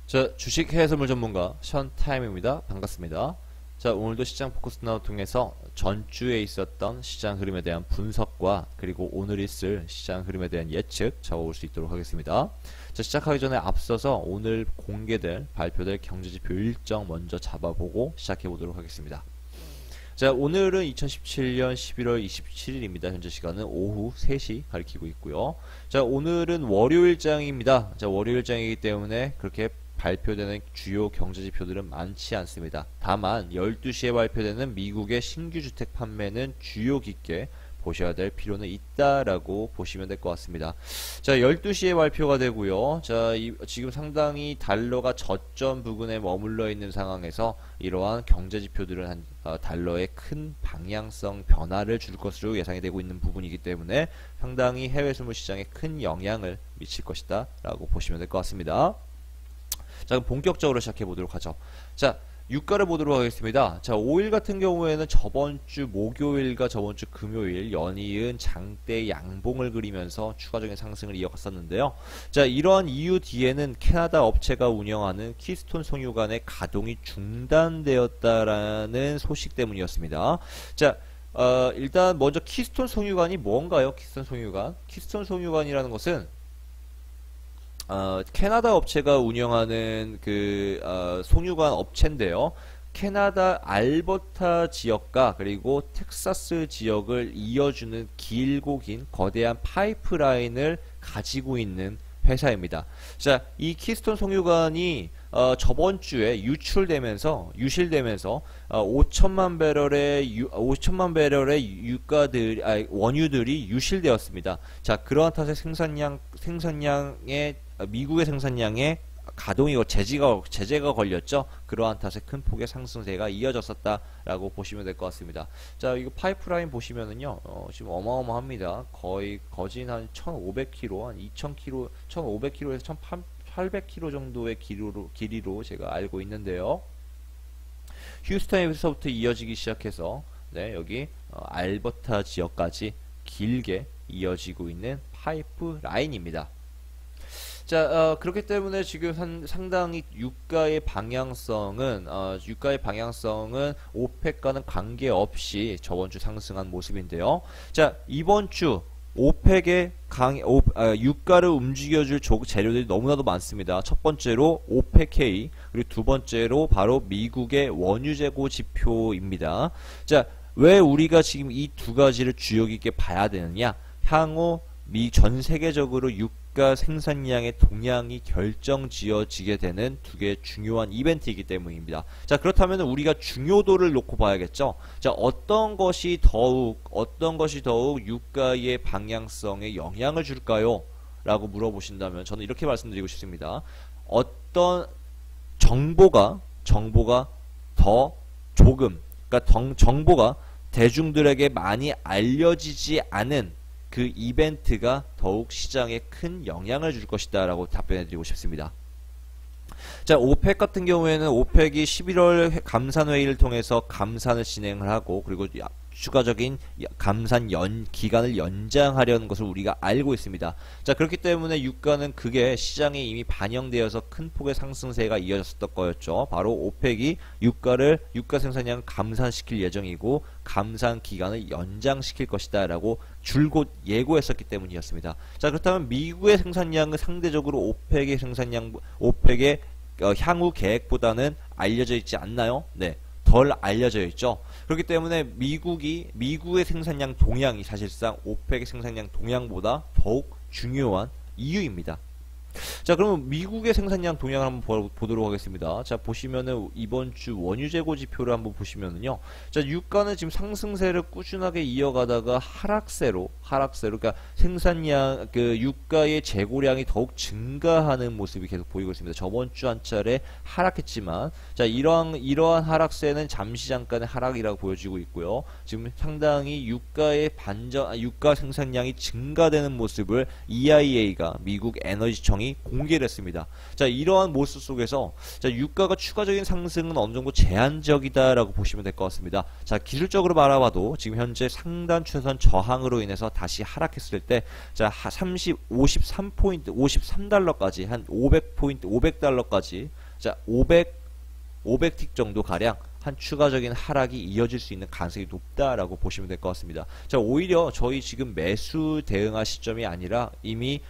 자, 주식 해외선물 전문가 션타임입니다. 반갑습니다. 자, 오늘도 시장 포커스 나우 통해서 전주에 있었던 시장 흐름에 대한 분석과 그리고 오늘 있을 시장 흐름에 대한 예측 잡아볼 수 있도록 하겠습니다. 자, 시작하기 전에 앞서서 오늘 공개될 발표될 경제지표 일정 먼저 잡아보고 시작해보도록 하겠습니다. 자, 오늘은 2017년 11월 27일입니다. 현재 시간은 오후 3시 가리키고 있고요. 자, 오늘은 월요일장입니다. 자, 월요일장이기 때문에 그렇게 발표되는 주요 경제지표들은 많지 않습니다. 다만 12시에 발표되는 미국의 신규 주택 판매는 주요 깊게 보셔야 될 필요는 있다라고 보시면 될 것 같습니다. 자, 12시에 발표가 되고요. 자, 지금 상당히 달러가 저점 부근에 머물러 있는 상황에서 이러한 경제지표들은 달러의 큰 방향성 변화를 줄 것으로 예상이 되고 있는 부분이기 때문에 상당히 해외 선물 시장에 큰 영향을 미칠 것이다 라고 보시면 될 것 같습니다. 자, 그럼 본격적으로 시작해 보도록 하죠. 자, 유가를 보도록 하겠습니다. 자, 5일 같은 경우에는 저번 주 목요일과 저번 주 금요일 연이은 장대 양봉을 그리면서 추가적인 상승을 이어갔었는데요. 자, 이러한 이유 뒤에는 캐나다 업체가 운영하는 키스톤 송유관의 가동이 중단되었다라는 소식 때문이었습니다. 자, 일단 먼저 키스톤 송유관이 뭔가요? 키스톤 송유관. 키스톤 송유관이라는 것은 캐나다 업체가 운영하는 송유관 업체인데요. 캐나다 알버타 지역과 그리고 텍사스 지역을 이어주는 길고 긴 거대한 파이프라인을 가지고 있는 회사입니다. 자, 이 키스톤 송유관이 저번 주에 유실되면서 5천만 배럴의 원유들이 유실되었습니다. 자, 그러한 탓에 미국의 생산량에 제재가 걸렸죠. 그러한 탓에 큰 폭의 상승세가 이어졌었다라고 보시면 될 것 같습니다. 자, 이거 파이프라인 보시면은요, 지금 어마어마합니다. 거진 한 1,500km, 한 2,000km, 1,500km에서 1,800km 정도의 길이로 제가 알고 있는데요. 휴스턴에서부터 이어지기 시작해서, 네, 여기 알버타 지역까지 길게 이어지고 있는 파이프라인입니다. 자, 그렇기 때문에 지금 상당히 유가의 방향성은 오펙과는 관계없이 저번 주 상승한 모습인데요. 자, 이번 주 오펙의 유가를 움직여줄 재료들이 너무나도 많습니다. 첫 번째로 오펙K, 그리고 두 번째로 바로 미국의 원유 재고 지표입니다. 자, 왜 우리가 지금 이 두 가지를 주요 깊게 봐야 되느냐? 향후 전 세계적으로 유가 생산량의 동향이 결정지어지게 되는 두 개의 중요한 이벤트이기 때문입니다. 자, 그렇다면 우리가 중요도를 놓고 봐야겠죠. 자, 어떤 것이 더욱 유가의 방향성에 영향을 줄까요? 라고 물어보신다면 저는 이렇게 말씀드리고 싶습니다. 어떤 정보가 더 조금, 그러니까 정보가 대중들에게 많이 알려지지 않은 그 이벤트가 더욱 시장에 큰 영향을 줄 것이다 라고 답변해 드리고 싶습니다. 자, 오펙 같은 경우에는 오펙이 11월 감산회의를 통해서 감산을 진행을 하고 그리고 추가적인 감산 기간을 연장하려는 것을 우리가 알고 있습니다. 자, 그렇기 때문에 유가는 그게 시장에 이미 반영되어서 큰 폭의 상승세가 이어졌었던 거였죠. 바로 오펙이 유가 생산량을 감산시킬 예정이고 감산 기간을 연장시킬 것이다 라고 줄곧 예고했었기 때문이었습니다. 자, 그렇다면 미국의 생산량은 상대적으로 오펙의 향후 계획보다는 알려져 있지 않나요? 네, 덜 알려져 있죠. 그렇기 때문에 미국의 생산량 동향이 사실상 오펙의 생산량 동향보다 더욱 중요한 이유입니다. 자, 그러면 미국의 생산량 동향을 한번 보도록 하겠습니다. 자, 보시면은 이번 주 원유 재고 지표를 한번 보시면은요. 자, 유가는 지금 상승세를 꾸준하게 이어가다가 하락세로 그러니까 생산량 유가의 재고량이 더욱 증가하는 모습이 계속 보이고 있습니다. 저번 주 한 차례 하락했지만, 자, 이러한 하락세는 잠시 잠깐의 하락이라고 보여지고 있고요. 지금 상당히 유가 생산량이 증가되는 모습을 EIA가 미국 에너지청이 공개를 했습니다. 자, 이러한 모습 속에서 자, 유가가 추가적인 상승은 어느 정도 제한적이다라고 보시면 될 것 같습니다. 자, 기술적으로 바라봐도 지금 현재 상단 추세선 저항으로 인해서 다시 하락했을 때 자, 53포인트, 53달러까지 한 500포인트, 500달러까지 자, 500틱 정도 가량 한 추가적인 하락이 이어질 수 있는 가능성이 높다라고 보시면 될 것 같습니다. 자, 오히려 저희 지금 매수 대응할 시점이 아니라 이미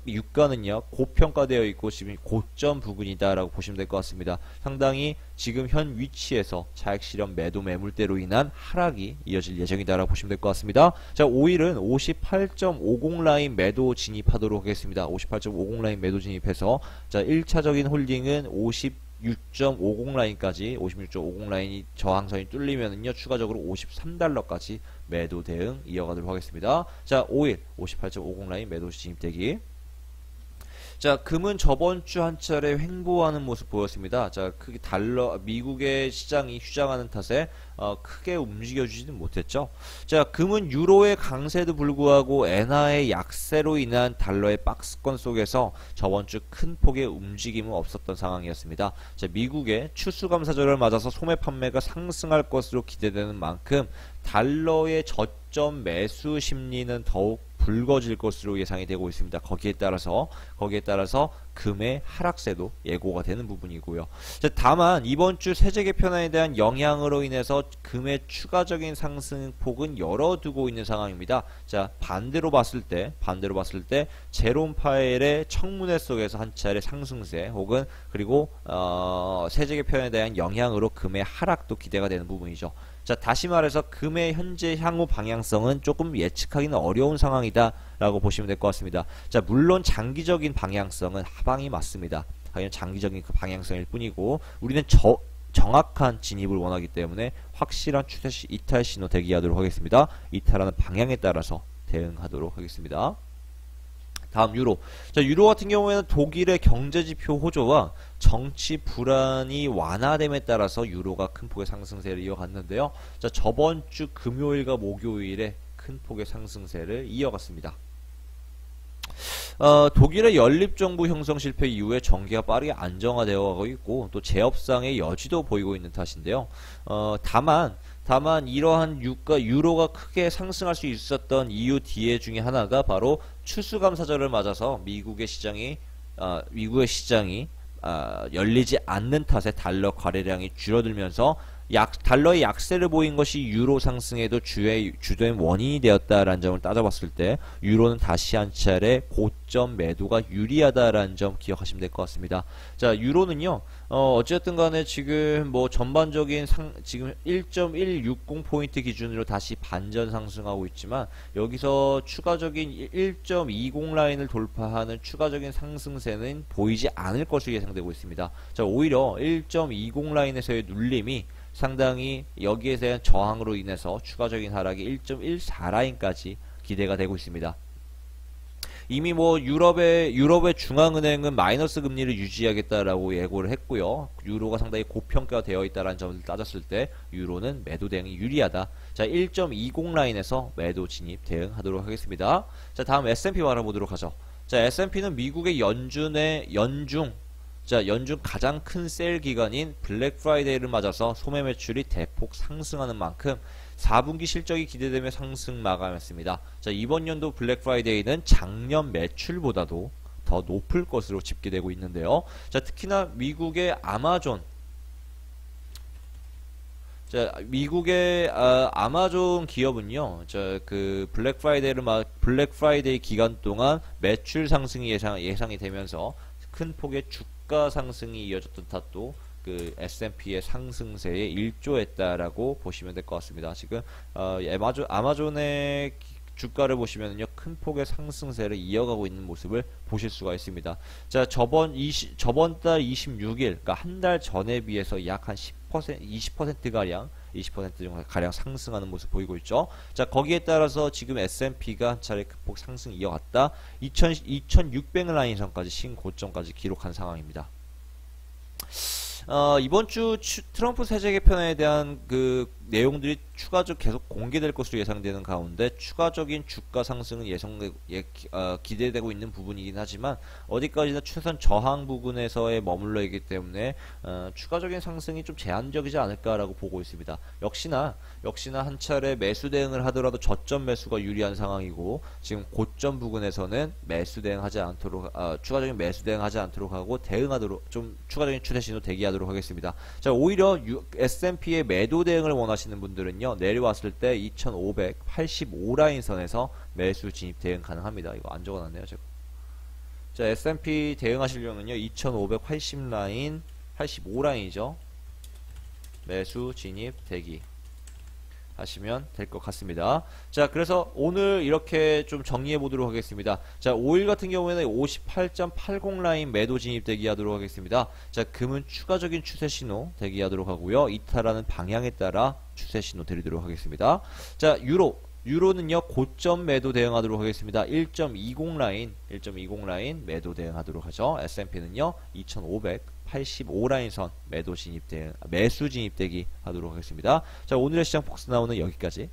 유가는요 고평가되어 있고 지금 고점 부근이다라고 보시면 될 것 같습니다. 상당히 지금 현 위치에서 차익 실현 매도 매물대로 인한 하락이 이어질 예정이다라고 보시면 될 것 같습니다. 자, 5일은 58.50 라인 매도 진입하도록 하겠습니다. 58.50 라인 매도 진입해서 자, 1차적인 홀딩은 56.50 라인까지 56.50 라인이 저항선이 뚫리면은요 추가적으로 53달러까지 매도 대응 이어가도록 하겠습니다. 자, 5일 58.50 라인 매도 진입되기. 자, 금은 저번 주 한 차례 횡보하는 모습 보였습니다. 자, 크게 미국의 시장이 휴장하는 탓에 크게 움직여주지는 못했죠. 자, 금은 유로의 강세에도 불구하고 엔화의 약세로 인한 달러의 박스권 속에서 저번 주 큰 폭의 움직임은 없었던 상황이었습니다. 자, 미국의 추수감사절을 맞아서 소매 판매가 상승할 것으로 기대되는 만큼 달러의 저점 매수 심리는 더욱 붉어질 것으로 예상이 되고 있습니다. 거기에 따라서 금의 하락세도 예고가 되는 부분이고요. 자, 다만 이번 주 세제 개편안에 대한 영향으로 인해서 금의 추가적인 상승폭은 열어두고 있는 상황입니다. 자, 반대로 봤을 때 제롬 파웰의 청문회 속에서 한 차례 상승세 혹은 그리고 세제 개편에 대한 영향으로 금의 하락도 기대가 되는 부분이죠. 자, 다시 말해서 금의 현재 향후 방향성은 조금 예측하기는 어려운 상황이다 라고 보시면 될 것 같습니다. 자, 물론 장기적인 방향성은 하방이 맞습니다. 당연히 장기적인 그 방향성일 뿐이고 우리는 정확한 진입을 원하기 때문에 확실한 추세 이탈 신호 대기하도록 하겠습니다. 이탈하는 방향에 따라서 대응하도록 하겠습니다. 다음 유로. 자, 유로 같은 경우에는 독일의 경제지표 호조와 정치 불안이 완화됨에 따라서 유로가 큰 폭의 상승세를 이어갔는데요. 자, 저번 주 금요일과 목요일에 큰 폭의 상승세를 이어갔습니다. 독일의 연립정부 형성 실패 이후에 정계가 빠르게 안정화되어 가고 있고 또 재협상의 여지도 보이고 있는 탓인데요. 다만 이러한 유로가 크게 상승할 수 있었던 이유 뒤에 중에 하나가 바로 추수감사절을 맞아서 미국의 시장이 열리지 않는 탓에 달러 거래량이 줄어들면서 달러의 약세를 보인 것이 유로 상승에도 주된 원인이 되었다라는 점을 따져봤을 때 유로는 다시 한 차례 고점 매도가 유리하다라는 점 기억하시면 될 것 같습니다. 자, 유로는요 어쨌든 간에 지금 뭐 전반적인 지금 1.160포인트 기준으로 다시 반전 상승하고 있지만 여기서 추가적인 1.20 라인을 돌파하는 추가적인 상승세는 보이지 않을 것으로 예상되고 있습니다. 자, 오히려 1.20 라인에서의 눌림이 상당히 여기에 대한 저항으로 인해서 추가적인 하락이 1.14 라인까지 기대가 되고 있습니다. 이미 뭐 유럽의 중앙은행은 마이너스 금리를 유지하겠다라고 예고를 했고요. 유로가 상당히 고평가되어 있다는 점을 따졌을 때 유로는 매도 대응이 유리하다. 자, 1.20 라인에서 매도 진입 대응하도록 하겠습니다. 자, 다음 S&P 바라보도록 하죠. 자, S&P는 미국의 연중 가장 큰 세일 기간인 블랙 프라이데이를 맞아서 소매 매출이 대폭 상승하는 만큼 4분기 실적이 기대되며 상승 마감했습니다. 자, 이번 연도 블랙 프라이데이는 작년 매출보다도 더 높을 것으로 집계되고 있는데요. 자, 특히나 미국의 아마존 기업은요, 그 블랙 프라이데이 기간 동안 매출 상승이 예상이 되면서 큰 폭의 주가 상승이 이어졌던 탓도 그 S&P의 상승세에 일조했다라고 보시면 될 것 같습니다. 지금 아마존의 주가를 보시면요 큰 폭의 상승세를 이어가고 있는 모습을 보실 수가 있습니다. 자, 저번 달 26일, 그러니까 한 달 전에 비해서 약 한 10%, 20% 정도 가량 상승하는 모습 보이고 있죠. 자, 거기에 따라서 지금 S&P가 한 차례 극폭 상승 이어갔다 2600 라인선까지 신고점까지 기록한 상황입니다. 이번 주 트럼프 세제 개편에 대한 그 내용들이 추가적 계속 공개될 것으로 예상되는 가운데 추가적인 주가 상승은 기대되고 있는 부분이긴 하지만 어디까지나 최선 저항 부분에서의 머물러 있기 때문에 추가적인 상승이 좀 제한적이지 않을까라고 보고 있습니다. 역시나 한 차례 매수 대응을 하더라도 저점 매수가 유리한 상황이고 지금 고점 부분에서는 매수 대응하지 않도록 추가적인 매수 대응하지 않도록 하고 대응하도록 좀 추가적인 추세 신호 대기하도록 하겠습니다. 자, 오히려 S&P의 매도 대응을 원하시는 분들은요, 내려왔을 때 2585 라인 선에서 매수 진입 대응 가능합니다. 이거 안 적어놨네요, 제가. 자, S&P 대응하시려면요, 2580 라인, 85 라인이죠. 매수 진입 대기 하시면 될 것 같습니다. 자, 그래서 오늘 이렇게 좀 정리해 보도록 하겠습니다. 자, 5일 같은 경우에는 58.80 라인 매도 진입 대기하도록 하겠습니다. 자, 금은 추가적인 추세 신호 대기하도록 하고요. 이탈하는 방향에 따라 추세 신호 드리도록 하겠습니다. 자, 유로는요, 고점 매도 대응하도록 하겠습니다. 1.20 라인 매도 대응하도록 하죠. S&P는요, 2585 라인 선 매수 진입 대기 하도록 하겠습니다. 자, 오늘의 시장 폭스 나오는 여기까지.